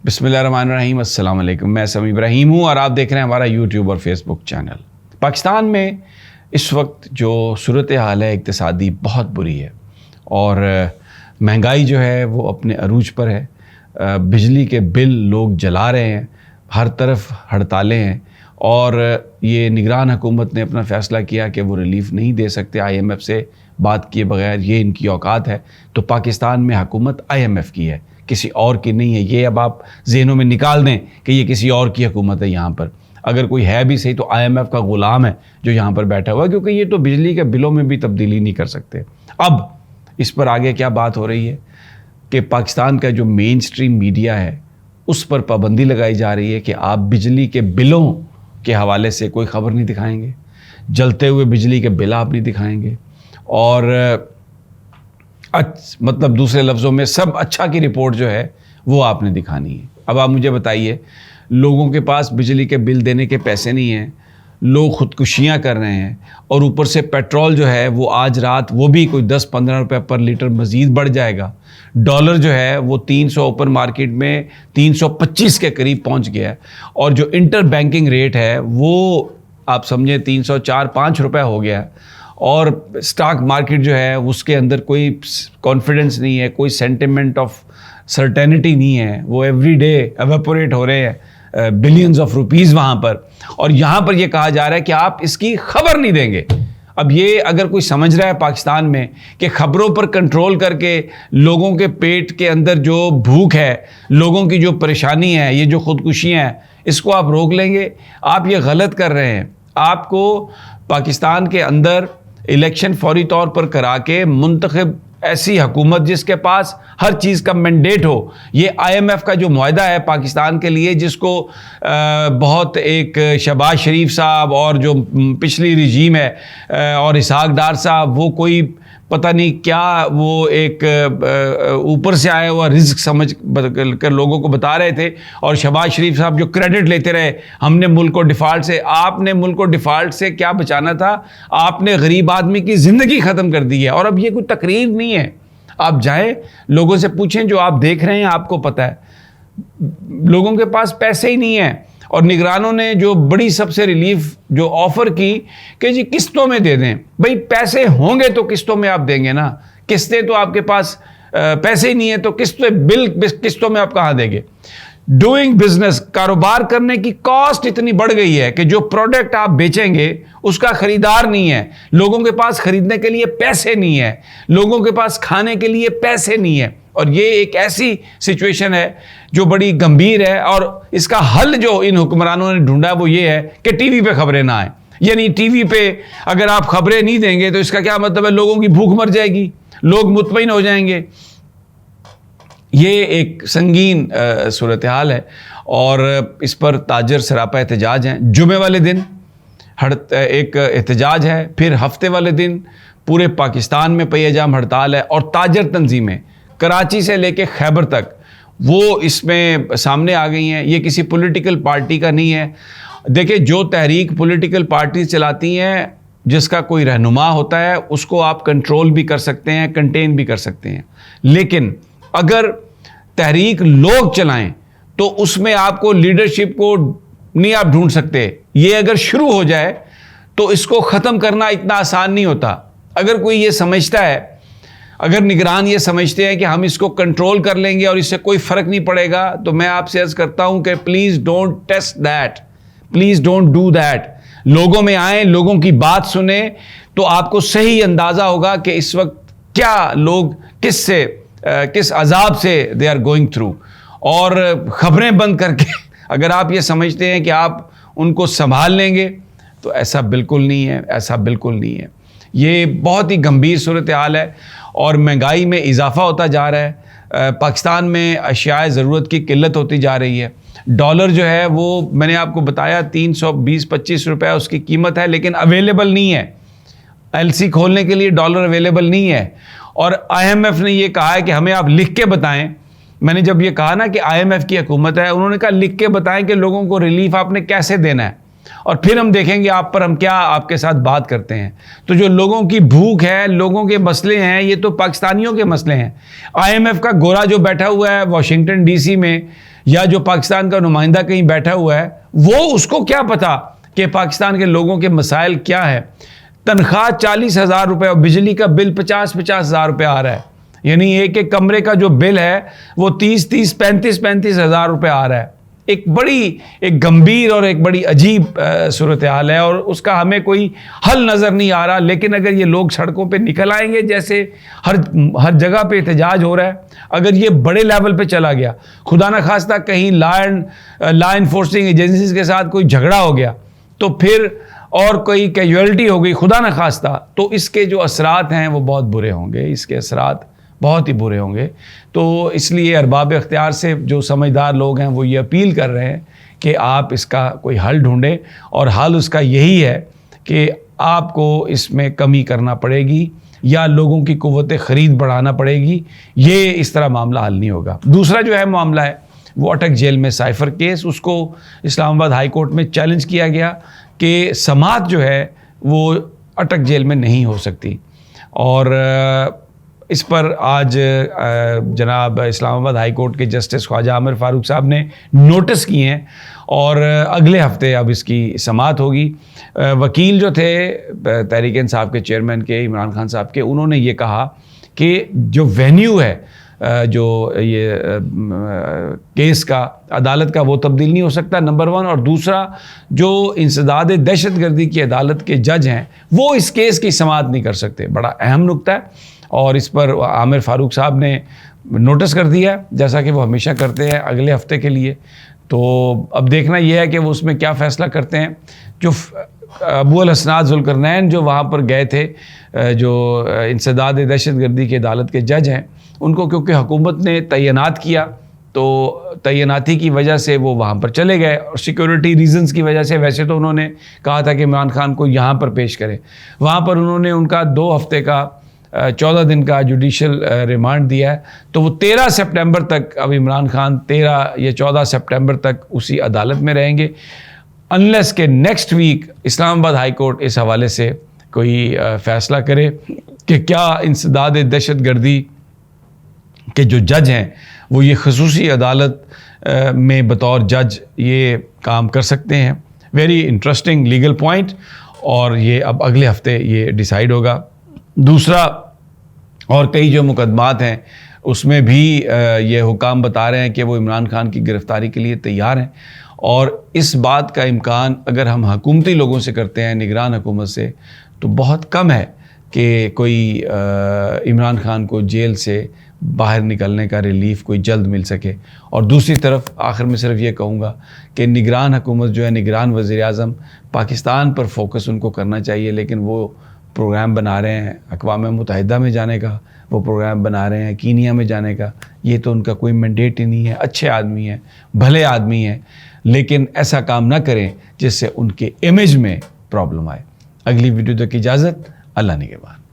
بسم اللہ الرحمن الرحیم، السلام علیکم۔ میں سمی ابراہیم ہوں اور آپ دیکھ رہے ہیں ہمارا یوٹیوب اور فیس بک چینل۔ پاکستان میں اس وقت جو صورتحال ہے اقتصادی بہت بری ہے اور مہنگائی جو ہے وہ اپنے عروج پر ہے۔ بجلی کے بل لوگ جلا رہے ہیں، ہر طرف ہڑتالیں ہیں اور یہ نگران حکومت نے اپنا فیصلہ کیا کہ وہ ریلیف نہیں دے سکتے IMF سے بات کیے بغیر، یہ ان کی اوقات ہے۔ تو پاکستان میں حکومت IMF کی ہے، کسی اور کی نہیں ہے۔ یہ اب آپ ذہنوں میں نکال دیں کہ یہ کسی اور کی حکومت ہے۔ یہاں پر اگر کوئی ہے بھی صحیح تو IMF کا غلام ہے جو یہاں پر بیٹھا ہوا ہے، کیونکہ یہ تو بجلی کے بلوں میں بھی تبدیلی نہیں کر سکتے۔ اب اس پر آگے کیا بات ہو رہی ہے کہ پاکستان کا جو مین سٹریم میڈیا ہے اس پر پابندی لگائی جا رہی ہے کہ آپ بجلی کے بلوں کے حوالے سے کوئی خبر نہیں دکھائیں گے، جلتے ہوئے بجلی کے بل آپ نہیں دکھائیں گے، اور مطلب دوسرے لفظوں میں سب اچھا کی رپورٹ جو ہے وہ آپ نے دکھانی ہے۔ اب آپ مجھے بتائیے، لوگوں کے پاس بجلی کے بل دینے کے پیسے نہیں ہیں، لوگ خودکشیاں کر رہے ہیں، اور اوپر سے پیٹرول جو ہے وہ آج رات وہ بھی کوئی 10-15 روپے پر لیٹر مزید بڑھ جائے گا۔ ڈالر جو ہے وہ 300 اوپن مارکیٹ میں 325 کے قریب پہنچ گیا ہے، اور جو انٹر بینکنگ ریٹ ہے وہ آپ سمجھیں 304-5 روپے ہو گیا ہے، اور سٹاک مارکیٹ جو ہے اس کے اندر کوئی کانفیڈنس نہیں ہے، کوئی سینٹیمنٹ آف سرٹینٹی نہیں ہے، وہ ایوری ڈے ایویپوریٹ ہو رہے ہیں بلینز آف روپیز وہاں پر، اور یہاں پر یہ کہا جا رہا ہے کہ آپ اس کی خبر نہیں دیں گے۔ اب یہ اگر کوئی سمجھ رہا ہے پاکستان میں کہ خبروں پر کنٹرول کر کے لوگوں کے پیٹ کے اندر جو بھوک ہے، لوگوں کی جو پریشانی ہے، یہ جو خودکشیاں ہیں، اس کو آپ روک لیں گے، آپ یہ غلط کر رہے ہیں۔ آپ کو پاکستان کے اندر الیکشن فوری طور پر کرا کے منتخب ایسی حکومت جس کے پاس ہر چیز کا مینڈیٹ ہو، یہ IMF کا جو معاہدہ ہے پاکستان کے لیے، جس کو بہت ایک شہباز شریف صاحب اور جو پچھلی رجیم ہے اور اسحاق ڈار صاحب، وہ کوئی پتہ نہیں کیا، وہ ایک اوپر سے آیا ہوا رزق سمجھ کر لوگوں کو بتا رہے تھے، اور شہباز شریف صاحب جو کریڈٹ لیتے رہے، ہم نے ملک کو ڈیفالٹ سے۔ آپ نے ملک کو ڈیفالٹ سے کیا بچانا تھا؟ آپ نے غریب آدمی کی زندگی ختم کر دی ہے، اور اب یہ کوئی تقریر نہیں ہے۔ آپ جائیں لوگوں سے پوچھیں، جو آپ دیکھ رہے ہیں آپ کو پتہ ہے لوگوں کے پاس پیسے ہی نہیں ہیں، اور نگرانوں نے جو بڑی سب سے ریلیف جو آفر کی کہ جی قسطوں میں دے دیں۔ بھئی پیسے ہوں گے تو قسطوں میں آپ دیں گے نا، قسطیں تو آپ کے پاس پیسے ہی نہیں ہیں تو بل قسطوں میں آپ کہاں دیں گے؟ ڈوئنگ بزنس، کاروبار کرنے کی کاسٹ اتنی بڑھ گئی ہے کہ جو پروڈکٹ آپ بیچیں گے اس کا خریدار نہیں ہے، لوگوں کے پاس خریدنے کے لیے پیسے نہیں ہے، لوگوں کے پاس کھانے کے لیے پیسے نہیں ہے، اور یہ ایک ایسی سچویشن ہے جو بڑی گمبھیر ہے، اور اس کا حل جو ان حکمرانوں نے ڈھونڈا وہ یہ ہے کہ ٹی وی پہ خبریں نہ آئیں۔ یعنی ٹی وی پہ اگر آپ خبریں نہیں دیں گے تو اس کا کیا مطلب ہے؟ لوگوں کی بھوک مر جائے گی، لوگ مطمئن ہو جائیں گے۔ یہ ایک سنگین صورتحال ہے، اور اس پر تاجر سراپا احتجاج ہیں۔ جمعے والے دن ایک احتجاج ہے، پھر ہفتے والے دن پورے پاکستان میں پہیہ جام ہڑتال ہے، اور تاجر تنظیمیں کراچی سے لے کے خیبر تک وہ اس میں سامنے آ گئی ہیں۔ یہ کسی پولیٹیکل پارٹی کا نہیں ہے۔ دیکھیں، جو تحریک پولیٹیکل پارٹی چلاتی ہیں، جس کا کوئی رہنما ہوتا ہے، اس کو آپ کنٹرول بھی کر سکتے ہیں، کنٹین بھی کر سکتے ہیں، لیکن اگر تحریک لوگ چلائیں تو اس میں آپ کو لیڈرشپ کو نہیں آپ ڈھونڈ سکتے۔ یہ اگر شروع ہو جائے تو اس کو ختم کرنا اتنا آسان نہیں ہوتا۔ اگر کوئی یہ سمجھتا ہے، اگر نگران یہ سمجھتے ہیں کہ ہم اس کو کنٹرول کر لیں گے اور اس سے کوئی فرق نہیں پڑے گا، تو میں آپ سے عرض کرتا ہوں کہ please don't test that, please don't do that. لوگوں میں آئیں، لوگوں کی بات سنیں، تو آپ کو صحیح اندازہ ہوگا کہ اس وقت کیا لوگ کس عذاب سے they are going through۔ اور خبریں بند کر کے اگر آپ یہ سمجھتے ہیں کہ آپ ان کو سنبھال لیں گے تو ایسا بالکل نہیں ہے، ایسا بالکل نہیں ہے۔ یہ بہت ہی گمبھیر صورتحال ہے، اور مہنگائی میں اضافہ ہوتا جا رہا ہے۔ پاکستان میں اشیاء ضرورت کی قلت ہوتی جا رہی ہے۔ ڈالر جو ہے وہ میں نے آپ کو بتایا 320-25 روپے اس کی قیمت ہے، لیکن اویلیبل نہیں ہے۔ LC کھولنے کے لیے ڈالر اویلیبل نہیں ہے، اور IMF نے یہ کہا ہے کہ ہمیں آپ لکھ کے بتائیں۔ میں نے جب یہ کہا نا کہ IMF کی حکومت ہے، انہوں نے کہا لکھ کے بتائیں کہ لوگوں کو ریلیف آپ نے کیسے دینا ہے۔ اور پھر ہم دیکھیں گے آپ پر ہم کیا آپ کے ساتھ بات کرتے ہیں. تو جو لوگوں کی بھوک ہے، لوگوں کے مسئلے ہیں، یہ تو پاکستانیوں کے مسئلے ہیں. IMF کا گورا جو بیٹھا ہوا ہے واشنگٹن DC میں، یا جو پاکستان کا نمائندہ کہیں بیٹھا ہوا ہے، وہ اس کو کیا پتا کہ پاکستان کے لوگوں کے مسائل کیا ہے. تنخواہ 40,000 روپے اور بجلی کا بل 50,000 روپے آ رہا ہے. یعنی ایک کمرے کا جو بل ہے وہ 35,000 روپے آ رہا ہے. ایک گمبھیر اور ایک بڑی عجیب صورتحال ہے، اور اس کا ہمیں کوئی حل نظر نہیں آ رہا. لیکن اگر یہ لوگ سڑکوں پہ نکل آئیں گے، جیسے ہر جگہ پہ احتجاج ہو رہا ہے، اگر یہ بڑے لیول پہ چلا گیا، خدا نہ خواستہ کہیں لا انفورسنگ ایجنسیز کے ساتھ کوئی جھگڑا ہو گیا تو پھر، اور کوئی کیجویلٹی ہو گئی خدا نہ خواستہ، تو اس کے جو اثرات ہیں وہ بہت برے ہوں گے. اس کے اثرات بہت ہی برے ہوں گے. تو اس لیے ارباب اختیار سے جو سمجھدار لوگ ہیں وہ یہ اپیل کر رہے ہیں کہ آپ اس کا کوئی حل ڈھونڈیں، اور حل اس کا یہی ہے کہ آپ کو اس میں کمی کرنا پڑے گی یا لوگوں کی قوت خرید بڑھانا پڑے گی. یہ اس طرح معاملہ حل نہیں ہوگا. دوسرا جو ہے معاملہ ہے وہ اٹک جیل میں سائفر کیس، اس کو اسلام آباد ہائی کورٹ میں چیلنج کیا گیا کہ سماعت جو ہے وہ اٹک جیل میں نہیں ہو سکتی. اور اس پر آج جناب اسلام آباد ہائی کورٹ کے جسٹس خواجہ عامر فاروق صاحب نے نوٹس کیے ہیں، اور اگلے ہفتے اب اس کی سماعت ہوگی. وکیل جو تھے تحریک انصاف کے چیئرمین کے عمران خان صاحب کے، انہوں نے یہ کہا کہ جو وینیو ہے جو یہ کیس کا، عدالت کا، وہ تبدیل نہیں ہو سکتا، نمبر 1. اور دوسرا، جو انسداد دہشت گردی کی عدالت کے جج ہیں وہ اس کیس کی سماعت نہیں کر سکتے. بڑا اہم نکتہ ہے، اور اس پر عامر فاروق صاحب نے نوٹس کر دیا جیسا کہ وہ ہمیشہ کرتے ہیں اگلے ہفتے کے لیے. تو اب دیکھنا یہ ہے کہ وہ اس میں کیا فیصلہ کرتے ہیں. جو ابو الحسنات ذوالقرنین جو وہاں پر گئے تھے، جو انسداد دہشت گردی کی عدالت کے جج ہیں، ان کو کیونکہ حکومت نے تعینات کیا تو تعیناتی کی وجہ سے وہ وہاں پر چلے گئے، اور سیکیورٹی ریزنز کی وجہ سے. ویسے تو انہوں نے کہا تھا کہ عمران خان کو یہاں پر پیش کریں، وہاں پر انہوں نے ان کا 2 ہفتے کا 14 دن کا جوڈیشل ریمانڈ دیا ہے. تو وہ 13 سپٹمبر تک، اب عمران خان 13 یا 14 سپٹمبر تک اسی عدالت میں رہیں گے، انلیس کہ نیکسٹ ویک اسلام آباد ہائی کورٹ اس حوالے سے کوئی فیصلہ کرے کہ کیا انسداد دہشت گردی کے جو جج ہیں وہ یہ خصوصی عدالت میں بطور جج یہ کام کر سکتے ہیں. ویری انٹرسٹنگ لیگل پوائنٹ، اور یہ اب اگلے ہفتے یہ ڈیسائیڈ ہوگا. دوسرا، اور کئی جو مقدمات ہیں اس میں بھی یہ حکام بتا رہے ہیں کہ وہ عمران خان کی گرفتاری کے لیے تیار ہیں، اور اس بات کا امکان اگر ہم حکومتی لوگوں سے کرتے ہیں، نگران حکومت سے، تو بہت کم ہے کہ کوئی عمران خان کو جیل سے باہر نکلنے کا ریلیف کوئی جلد مل سکے. اور دوسری طرف آخر میں صرف یہ کہوں گا کہ نگران حکومت جو ہے، نگران وزیر اعظم، پاکستان پر فوکس ان کو کرنا چاہیے، لیکن وہ پروگرام بنا رہے ہیں اقوام متحدہ میں جانے کا، وہ پروگرام بنا رہے ہیں کینیا میں جانے کا. یہ تو ان کا کوئی مینڈیٹ ہی نہیں ہے. اچھے آدمی ہیں، بھلے آدمی ہیں، لیکن ایسا کام نہ کریں جس سے ان کے امیج میں پرابلم آئے. اگلی ویڈیو تک کی اجازت. اللہ نگہبان.